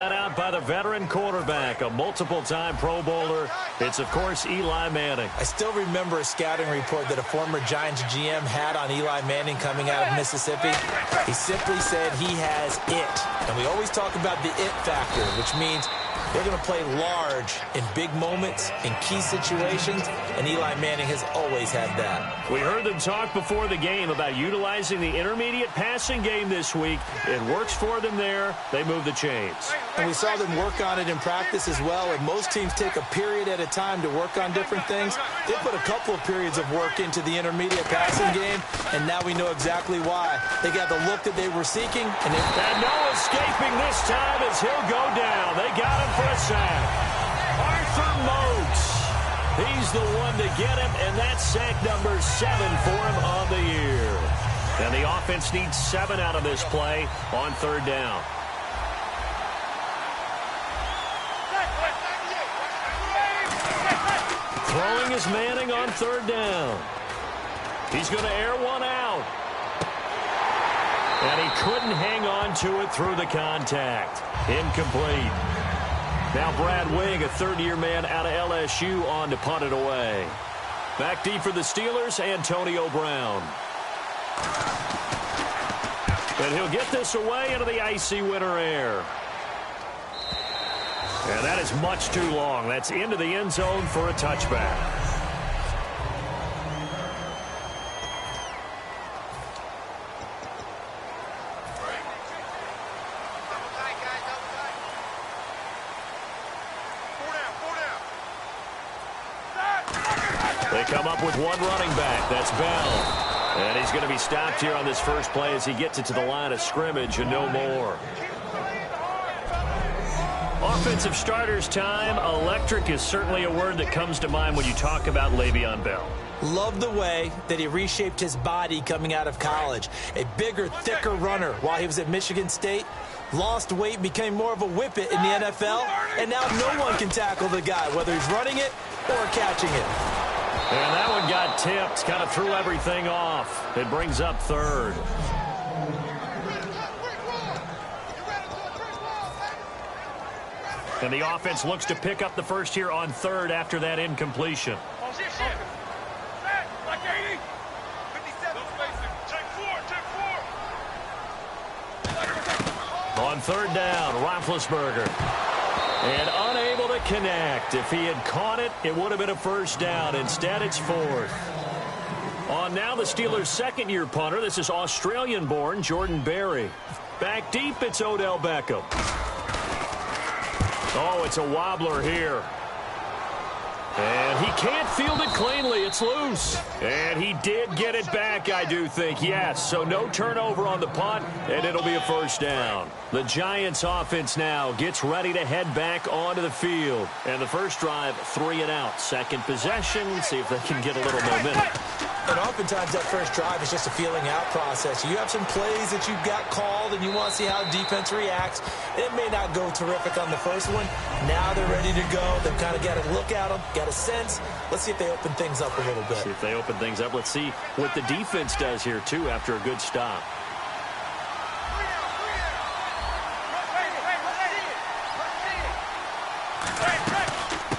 Out by the veteran quarterback, a multiple-time Pro Bowler. It's, of course, Eli Manning. I still remember a scouting report that a former Giants GM had on Eli Manning coming out of Mississippi. He simply said he has it. And we always talk about the it factor, which means they're going to play large in big moments, in key situations, and Eli Manning has always had that. We heard them talk before the game about utilizing the intermediate passing game this week. It works for them there. They move the chains. And we saw them work on it in practice as well. And most teams take a period at a time to work on different things. They put a couple of periods of work into the intermediate passing game, and now we know exactly why. They got the look that they were seeking. And no escaping this time as he'll go down. They got him for a sack. Arthur Moats. He's the one to get him, and that's sack number 7 for him on the year. And the offense needs 7 out of this play on 3rd down. Throwing is Manning on 3rd down. He's going to air one out. And he couldn't hang on to it through the contact. Incomplete. Now Brad Wing, a third-year man out of LSU, on to punt it away. Back deep for the Steelers, Antonio Brown. And he'll get this away into the icy winter air. And that is much too long. That's into the end zone for a touchback. They come up with one running back. That's Bell. And he's going to be stopped here on this first play as he gets it to the line of scrimmage and no more. Offensive starters time. Electric is certainly a word that comes to mind when you talk about Le'Veon Bell. Love the way that he reshaped his body coming out of college. A bigger, thicker runner while he was at Michigan State. Lost weight, became more of a whippet in the NFL. And now no one can tackle the guy, whether he's running it or catching it. And that one got tipped, kind of threw everything off. It brings up 3rd. And the offense looks to pick up the first here on 3rd after that incompletion. On 3rd down, Roethlisberger. And unable to connect. If he had caught it, it would have been a first down. Instead, it's 4th. On now the Steelers' second-year punter. This is Australian-born Jordan Berry. Back deep, it's Odell Beckham. Oh, it's a wobbler here. And he can't field it cleanly. It's loose. And he did get it back, I do think. Yes, so no turnover on the punt, and it'll be a first down. The Giants offense now gets ready to head back onto the field. And the first drive, 3 and out. Second possession, see if they can get a little momentum. And oftentimes that first drive is just a feeling out process. You have some plays that you've got called and you want to see how the defense reacts. It may not go terrific on the first one. Now they're ready to go. They've kind of got to look at them, got a sense. Let's see if they open things up a little bit. See if they open things up. Let's see what the defense does here, too, after a good stop.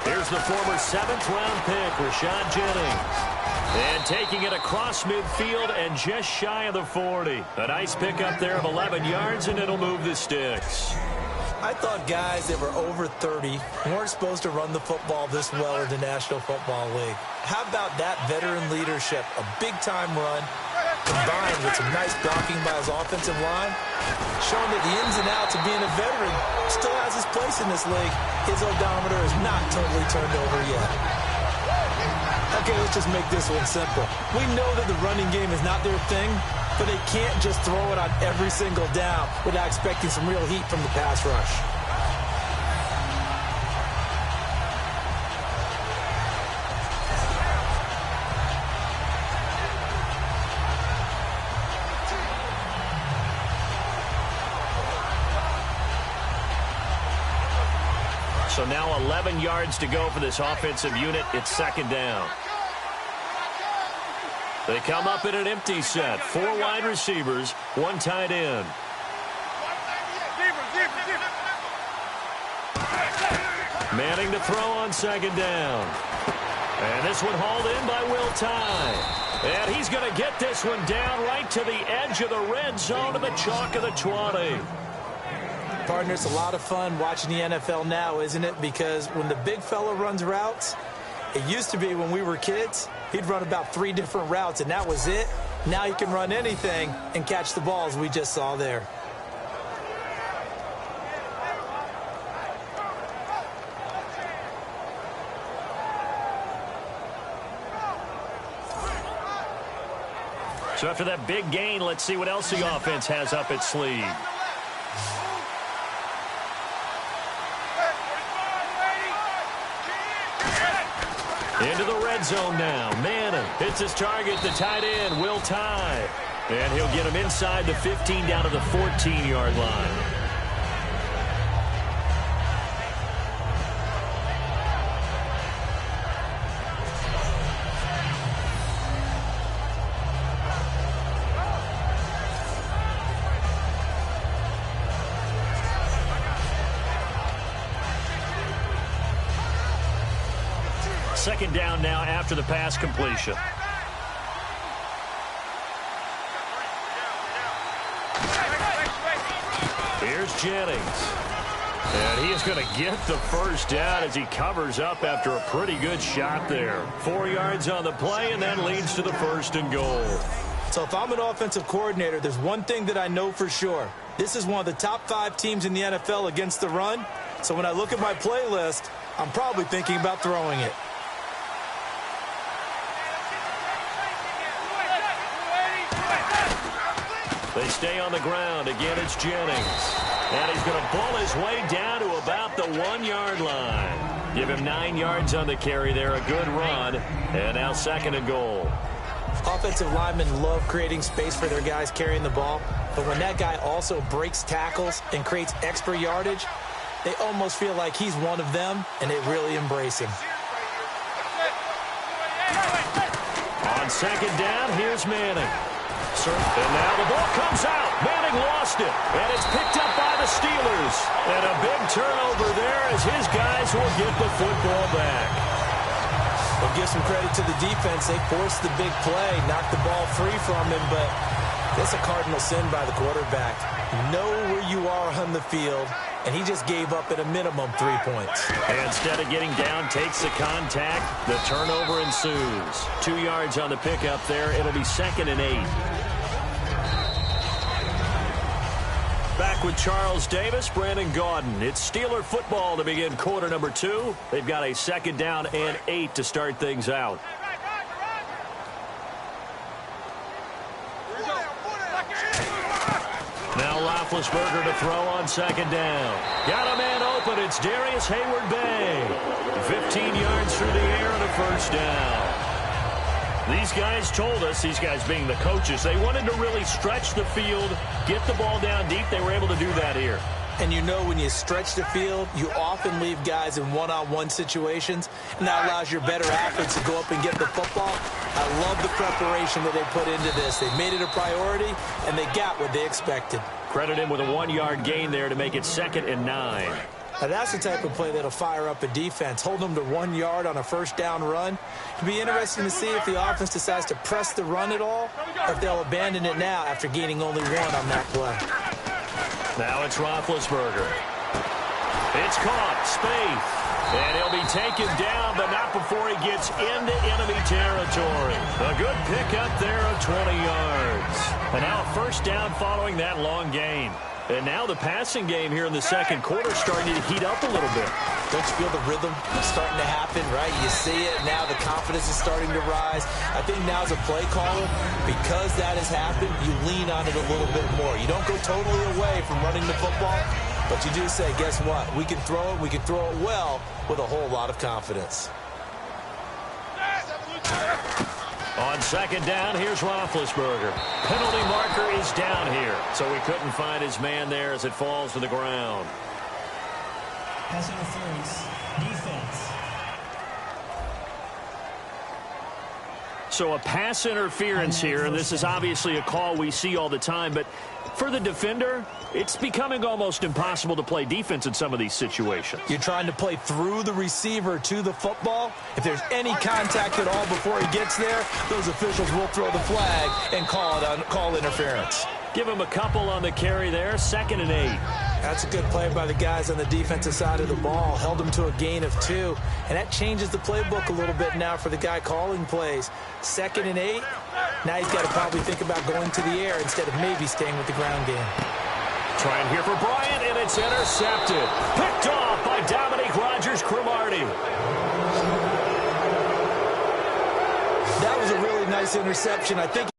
Here's the former 7th-round pick, Rashad Jennings. And taking it across midfield and just shy of the 40. A nice pickup there of 11 yards, and it'll move the sticks. I thought guys that were over 30 weren't supposed to run the football this well in the National Football League. How about that veteran leadership? A big-time run combined with some nice blocking by his offensive line, showing that the ins and outs of being a veteran still has his place in this league. His odometer is not totally turned over yet. Okay, let's just make this one simple. We know that the running game is not their thing, but they can't just throw it on every single down without expecting some real heat from the pass rush. So now 11 yards to go for this offensive unit. It's 2nd down. They come up in an empty set. 4 wide receivers, 1 tight end. Manning to throw on second down. And this one hauled in by Will Tye. And he's going to get this one down right to the edge of the red zone to the chalk of the 20. Partner, it's a lot of fun watching the NFL now, isn't it? Because when the big fella runs routes, it used to be when we were kids, he'd run about 3 different routes, and that was it. Now he can run anything and catch the balls we just saw there. So after that big gain, let's see what else the offense has up its sleeve. Into the red zone now. Manning hits his target, the tight end, Will Tye. And he'll get him inside the 15 down to the 14-yard line. Second down now after the pass completion. Here's Jennings. And he is going to get the first down as he covers up after a pretty good shot there. 4 yards on the play, and that leads to the 1st and goal. So if I'm an offensive coordinator, there's one thing that I know for sure. This is one of the top 5 teams in the NFL against the run. So when I look at my playlist, I'm probably thinking about throwing it. They stay on the ground. Again, it's Jennings. And he's going to pull his way down to about the 1-yard line. Give him 9 yards on the carry there. A good run. And now 2nd and goal. Offensive linemen love creating space for their guys carrying the ball. But when that guy also breaks tackles and creates extra yardage, they almost feel like he's one of them, and they really embrace him. On 2nd down, here's Manning. And now the ball comes out. Manning lost it. And it's picked up by the Steelers. And a big turnover there as his guys will get the football back. Well, give some credit to the defense. They forced the big play, knocked the ball free from him, but that's a cardinal sin by the quarterback. Know where you are on the field, and he just gave up at a minimum 3 points. And instead of getting down, takes the contact. The turnover ensues. 2 yards on the pickup there. It'll be 2nd and 8. Back with Charles Davis, Brandon Gaudin. It's Steeler football to begin quarter number 2. They've got a 2nd down and 8 to start things out. Now Roethlisberger to throw on 2nd down. Got a man open. It's Darius Hayward-Bay. 15 yards through the air and a 1st down. These guys told us, these guys being the coaches, they wanted to really stretch the field, get the ball down deep. They were able to do that here. And you know when you stretch the field, you often leave guys in one-on-one situations, and that allows your better athletes to go up and get the football. I love the preparation that they put into this. They made it a priority, and they got what they expected. Credit him with a 1-yard gain there to make it 2nd and 9. Now that's the type of play that'll fire up a defense. Hold them to 1 yard on a 1st down run. It'll be interesting to see if the offense decides to press the run at all, or if they'll abandon it now after gaining only 1 on that play. Now it's Roethlisberger. It's caught. Spaeth. And he'll be taken down, but not before he gets into enemy territory. A good pickup there of 20 yards. And now a 1st down following that long gain. And now the passing game here in the 2nd quarter starting to heat up a little bit. Don't you feel the rhythm starting to happen, right? You see it. Now the confidence is starting to rise. I think now as a play caller, because that has happened, you lean on it a little bit more. You don't go totally away from running the football, but you do say, guess what? We can throw it. We can throw it well with a whole lot of confidence. On 2nd down, here's Roethlisberger. Penalty marker is down here, so we couldn't find his man there as it falls to the ground. Pass interference, defense. So a pass interference here, and this is obviously a call we see all the time, but for the defender, it's becoming almost impossible to play defense in some of these situations. You're trying to play through the receiver to the football. If there's any contact at all before he gets there, those officials will throw the flag and call interference. Give him a couple on the carry there, 2nd and 8. That's a good play by the guys on the defensive side of the ball. Held them to a gain of 2. And that changes the playbook a little bit now for the guy calling plays. 2nd and 8. Now he's got to probably think about going to the air instead of maybe staying with the ground game. Trying here for Bryant, and it's intercepted. Picked off by Dominique Rodgers-Cromartie. That was a really nice interception. I think